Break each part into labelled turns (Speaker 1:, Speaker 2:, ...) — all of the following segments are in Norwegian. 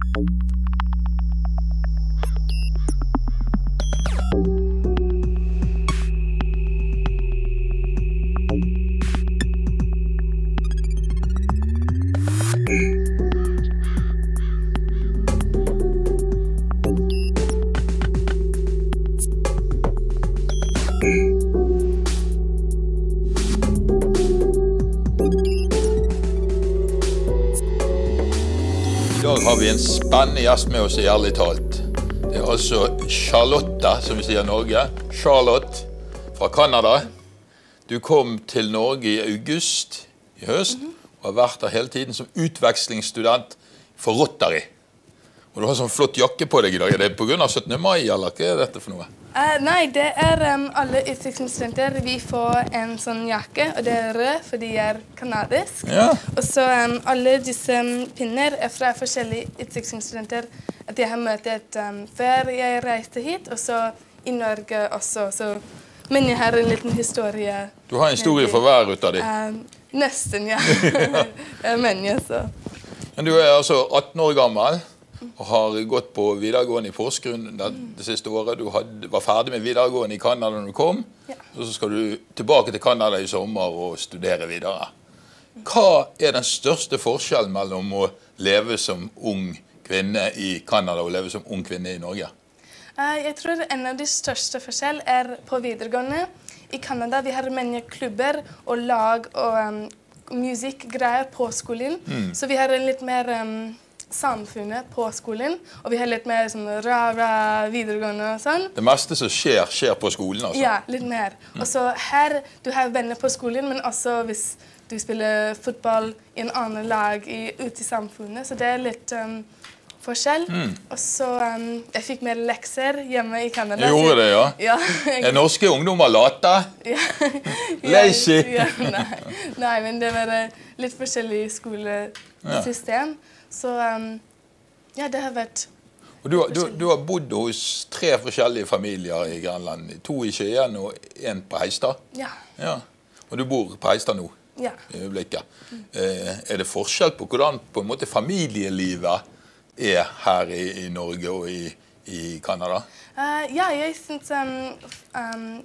Speaker 1: I dag har vi en spennende gjest med oss, ærlig talt. Det altså Charlotte, som vi sier i Norge. Charlotte fra Canada. Du kom til Norge i august i høst, og har vært der hele tiden som utvekslingsstudent for Rotary. Og du har sånn flott jakke på deg i dag. Er det på grunn av 17. mai, eller hva er dette for noe?
Speaker 2: Nei, det alle utvekslingsstudenter. Vi får en sånn jakke, og det rød, for de kanadisk.
Speaker 1: Ja.
Speaker 2: Og så alle disse pinner fra forskjellige utvekslingsstudenter at jeg har møtt før jeg reiste hit, og så i Norge også. Men jeg har en liten historie.
Speaker 1: Du har en historie for hver ut av de.
Speaker 2: Nesten, ja. Men jeg så.
Speaker 1: Men du er altså 18 år gammel, og har gått på videregående i Porsgrunn det siste året. Du var ferdig med videregående i Canada når du kom, og så skal du tilbake til Canada i sommer og studere videre. Hva er den største forskjellen mellom å leve som ung kvinne i Canada og leve som ung kvinne i Norge?
Speaker 2: Jeg tror en av de største forskjellene på videregående. I Canada vi har mange klubber og lag og musikkgreier på skolen, så vi har en litt mer samfunnet på skolen, og vi har litt mer sånn videregående og sånn. Det
Speaker 1: meste som skjer på skolen, altså?
Speaker 2: Ja, litt mer. Og så her, du har venner på skolen, men også hvis du spiller fotball i en annen lag ute i samfunnet, så det er litt forskjell. Og så, jeg fikk mer lekser hjemme i Canada.
Speaker 1: Jeg gjorde det, ja?
Speaker 2: Ja.
Speaker 1: Er norske ungdommer late?
Speaker 2: Ja.
Speaker 1: Lazy?
Speaker 2: Ja, nei, men det var litt forskjellig skolesystem. Så ja, det har vært...
Speaker 1: Og du har bodd hos 3 forskjellige familier i Grenland. 2 i Skien og 1 på Heistad?
Speaker 2: Ja.
Speaker 1: Og du bor på Heistad nå?
Speaker 2: Ja.
Speaker 1: I øyeblikket. Er det forskjell på hvordan på en måte familielivet er her i Norge og i Canada?
Speaker 2: Ja, jeg synes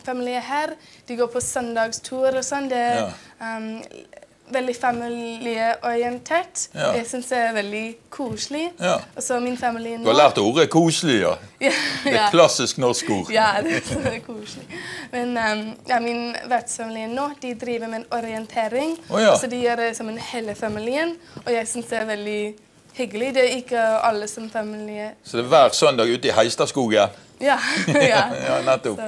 Speaker 2: familier her, de går på søndagstur og sånn. Det veldig familieorientert. Jeg synes det er veldig koselig. Og så min familie nå...
Speaker 1: Du har lært ordet koselig, ja? Det er klassisk norsk ord.
Speaker 2: Ja, det er koselig. Men min vertsfamilie nå, de driver med en orientering. Så de gjør det som en hele familien. Og jeg synes det er veldig hyggelig. Det er ikke alle som familie. Så
Speaker 1: det er hver søndag ute i Heistadskogen?
Speaker 2: Ja.
Speaker 1: Ja, nettopp.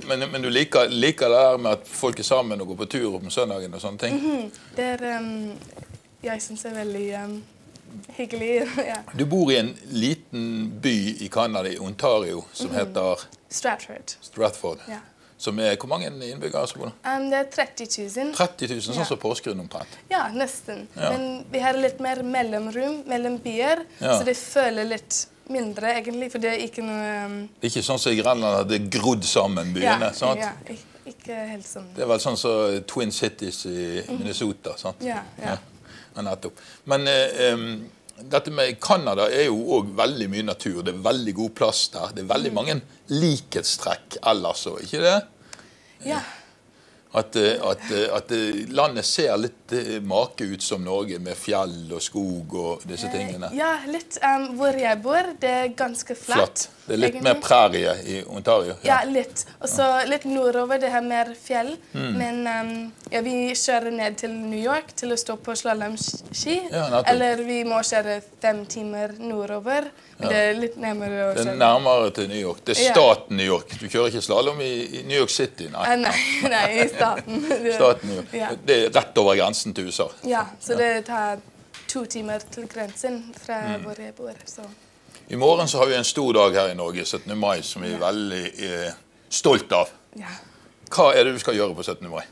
Speaker 1: Men du liker det der med at folk er sammen og går på tur om søndagen og sånne ting?
Speaker 2: Det jeg synes det er veldig hyggelig, ja.
Speaker 1: Du bor i en liten by i Canada, i Ontario, som heter... Stratford.
Speaker 2: Ja.
Speaker 1: Som er, hvor mange innbyggere som bor der?
Speaker 2: Det er 30 000.
Speaker 1: 30 000, sånn som Porsgrunn omtrent?
Speaker 2: Ja, nesten. Men vi har litt mer mellomrom mellom byer, så det føler litt mindre egentlig, for det er ikke noe...
Speaker 1: Det er ikke sånn som i Grenland at det er grodd sammen byene, sant?
Speaker 2: Ja, ikke helt sånn.
Speaker 1: Det er vel sånn som Twin Cities i Minnesota, sant?
Speaker 2: Ja.
Speaker 1: Nettopp. Men dette med Canada er jo også veldig mye natur, det er veldig god plass der, det er veldig mange likhetstrekk ellers, ikke det?
Speaker 2: Ja.
Speaker 1: At landet ser litt make ut som Norge, med fjell og skog og disse tingene.
Speaker 2: Ja, litt hvor jeg bor, det er ganske flatt.
Speaker 1: Det er litt mer prærie i Ontario.
Speaker 2: Ja, litt. Og så litt nordover, det er mer fjell. Men vi kjører ned til New York til å stå på slalomski. Eller vi må kjøre 5 timer nordover. Men det er litt nærmere å kjøre.
Speaker 1: Det er nærmere til New York. Det er staten New York. Du kjører ikke slalom i New York City, nei.
Speaker 2: Nei, i staten.
Speaker 1: Staten New York. Det er rett over grensen til USA.
Speaker 2: Ja, så det tar 2 timer til grensen fra hvor jeg bor, så...
Speaker 1: I morgen så har vi en stor dag her i Norge, 17. mai, som vi er veldig stolt av. Hva er det du skal gjøre på 17. mai?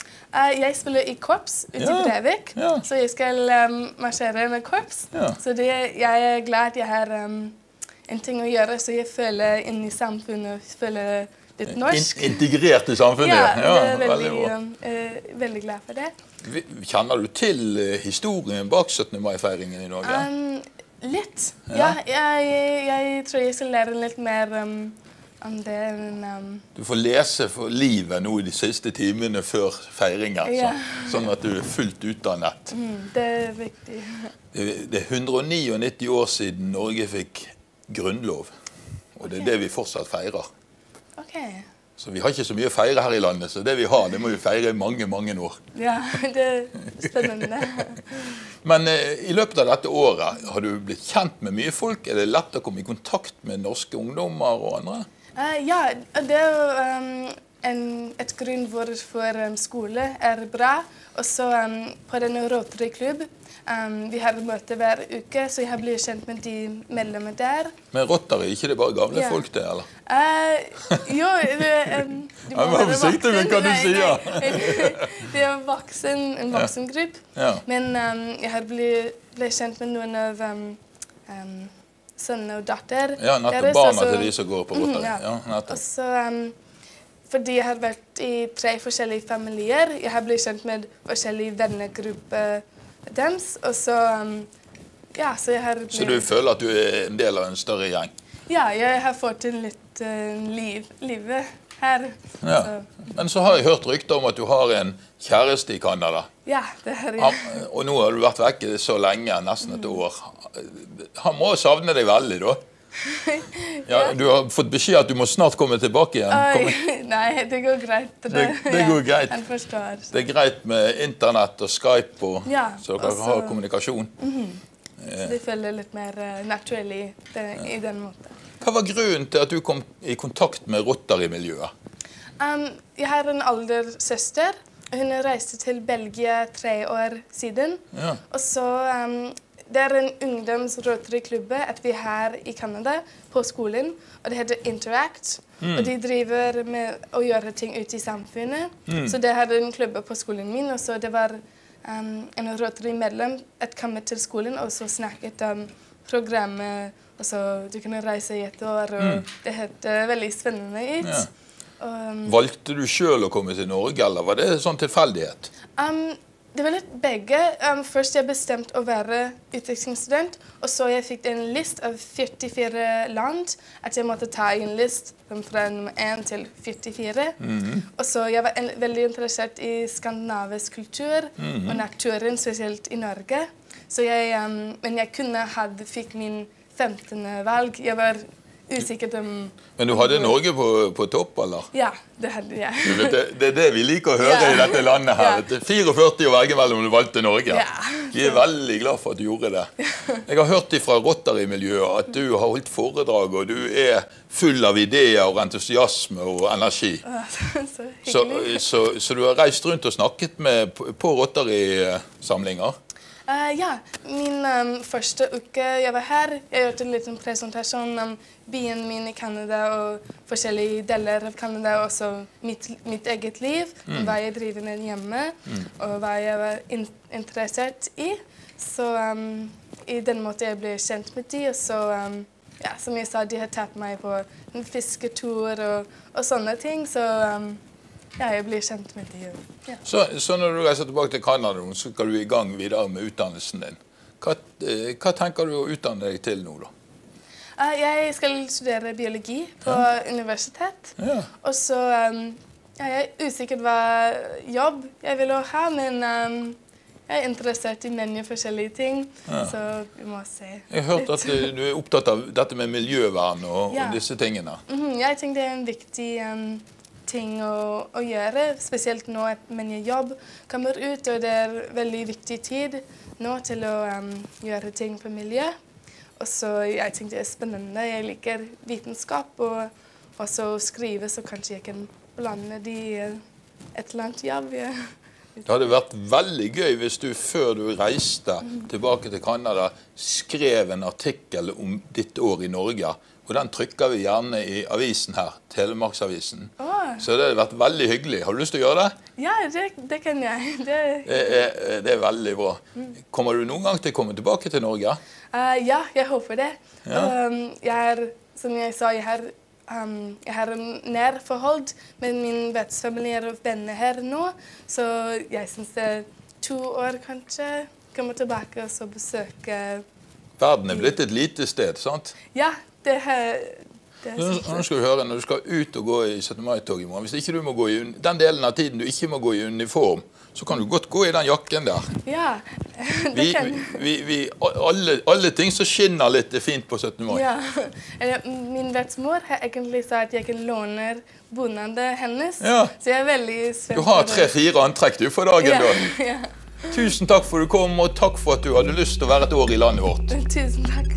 Speaker 2: Jeg spiller i korps ute i Brevik, så jeg skal marsjere med korps. Så jeg er glad at jeg har en ting å gjøre, så jeg føler inn i samfunnet, føler litt norsk.
Speaker 1: Integrert i samfunnet?
Speaker 2: Ja, det er veldig glad for det.
Speaker 1: Kjenner du til historien bak 17. mai-feiringen i Norge?
Speaker 2: Litt. Ja, jeg tror jeg skal lære litt mer om det.
Speaker 1: Du får lese for livet nå i de siste timene før feiringen, sånn at du fullt utdannet.
Speaker 2: Det viktig.
Speaker 1: Det 199 år siden Norge fikk grunnlov, og det det vi fortsatt feirer.
Speaker 2: Ok.
Speaker 1: Så vi har ikke så mye å feire her i landet, så det vi har, det må vi feire i mange, mange år.
Speaker 2: Ja, det spennende.
Speaker 1: Men i løpet av dette året, har du blitt kjent med mye folk? Er det lett å komme i kontakt med norske ungdommer og andre?
Speaker 2: Ja, det et grunn hvorfor skole bra. Og så på denne Rotary Klubb, vi har møte hver uke, så jeg blir kjent med de medlemmer der.
Speaker 1: Men Rotary, ikke det bare gamle folk det, eller?
Speaker 2: Jo,
Speaker 1: du må være forsiktig med hva du sier.
Speaker 2: Det en voksengruppe, men jeg har blitt kjent med noen av sønn og datter.
Speaker 1: Ja, nettopp barna til de som går på Rotary. Ja, nettopp.
Speaker 2: Og så, fordi jeg har vært i 3 forskjellige familier, jeg har blitt kjent med forskjellige vennegrupper deres, og så, så jeg har blitt...
Speaker 1: Så du føler at du en del av en større gjeng?
Speaker 2: Ja, jeg har fått en litt livet her.
Speaker 1: Ja. Men så har jeg hørt rykter om at du har en kjæreste i Kanada.
Speaker 2: Ja, det har jeg.
Speaker 1: Og nå har du vært vekk så lenge, nesten et år. Han må savne deg veldig, da. Ja, du har fått beskjed at du må snart komme tilbake igjen.
Speaker 2: Nei, det går greit.
Speaker 1: Det går greit.
Speaker 2: Han forstår.
Speaker 1: Det er greit med internett og Skype, så dere har kommunikasjon.
Speaker 2: Så det føler litt mer naturlig i den måten.
Speaker 1: Hva var grunnen til at du kom i kontakt med Rotary-miljøet?
Speaker 2: Jeg har en alder søster. Hun reiste til Belgia 3 år siden. Og så... Det en ungdoms-Rotary-klubb at vi har i Kanada på skolen, og det heter Interact. Og de driver med å gjøre ting ute i samfunnet. Så det hadde en klubb på skolen min, og så det var en Rotary-medlem at kom til skolen, og så snakket om programmet, og så du kunne reise i 1 år, og det hørtes veldig spennende ut.
Speaker 1: Valgte du selv å komme til Norge, eller var det sånn tilfeldighet?
Speaker 2: Det var litt begge. Først jeg bestemte å være utvekslingsstudent, og så jeg fikk en list av 44 land, at jeg måtte ta en list fra nummer 1 til 44. Og så jeg var veldig interessert i skandinavisk kultur og naturen, spesielt i Norge. Så men jeg fikk min 15. valg. Jeg var usikkert om...
Speaker 1: Men du hadde Norge på topp, eller?
Speaker 2: Ja, det hadde jeg.
Speaker 1: Det det vi liker å høre i dette landet her. 44 å velge mellom du valgte Norge. Vi veldig glad for at du gjorde det. Jeg har hørt fra Rotary-miljøet at du har holdt foredrag, og du full av ideer og entusiasme og energi.
Speaker 2: Så hyggelig.
Speaker 1: Så du har reist rundt og snakket på Rotary-samlinger?
Speaker 2: Ja, min første uke jeg var her, jeg gjorde en liten presentasjon om byen min i Kanada og forskjellige deler av Kanada, og også mitt eget liv, hva jeg driver med hjemme, og hva jeg var interessert i. Så i den måten jeg ble kjent med de, og så, som jeg sa, de har tatt meg på en fisketur og sånne ting, så... Ja, jeg blir kjent med det. Ja.
Speaker 1: Så når du reiser tilbake til Kanada, så skal du i gang videre med utdannelsen din. Hva tenker du å utdanne deg til nå, da?
Speaker 2: Jeg skal studere biologi på universitet. Og så jeg usikker hva jobb jeg vil ha, men jeg interessert i mange forskjellige ting, så vi må se.
Speaker 1: Jeg har hørt at du opptatt av dette med miljøvern og disse tingene.
Speaker 2: Jeg tenker det en viktig ting å gjøre, spesielt nå at mye jobb kommer ut, og det veldig viktig tid nå til å gjøre ting på miljø. Og så jeg tenkte det spennende, jeg liker vitenskap, og også skrive, så kanskje jeg kan blande det i et eller annet jobb.
Speaker 1: Det hadde vært veldig gøy hvis du før du reiste tilbake til Kanada skrev en artikkel om ditt år i Norge, og den trykker vi gjerne i avisen her, Telemarksavisen. Så det hadde vært veldig hyggelig. Har du lyst til å gjøre det?
Speaker 2: Ja, det kan jeg.
Speaker 1: Det veldig bra. Kommer du noen gang til å komme tilbake til Norge?
Speaker 2: Ja, jeg håper det. Som jeg sa, jeg har en nær forhold med min vertsfamilie og venner her nå, så jeg synes det 2 år kanskje, komme tilbake og så besøke
Speaker 1: Verden er blitt et lite sted, sant?
Speaker 2: Ja, det er
Speaker 1: Nå skal du høre, når du skal ut og gå i 17. mai-tog i morgen, hvis ikke du må gå i den delen av tiden du ikke må gå i uniform, så kan du godt gå i den jakken der.
Speaker 2: Ja, det kan.
Speaker 1: Alle ting som skinner litt er fint på 17. mai.
Speaker 2: Ja, min vettsmor har egentlig sagt at jeg kan låne bunaden hennes,
Speaker 1: Ja.
Speaker 2: så jeg er veldig spent.
Speaker 1: Du har 3-4 antrekk du for dagen da.
Speaker 2: Ja.
Speaker 1: Tusen takk for at du kom, og takk for at du hadde lyst til å være et år i landet vårt.
Speaker 2: Tusen takk.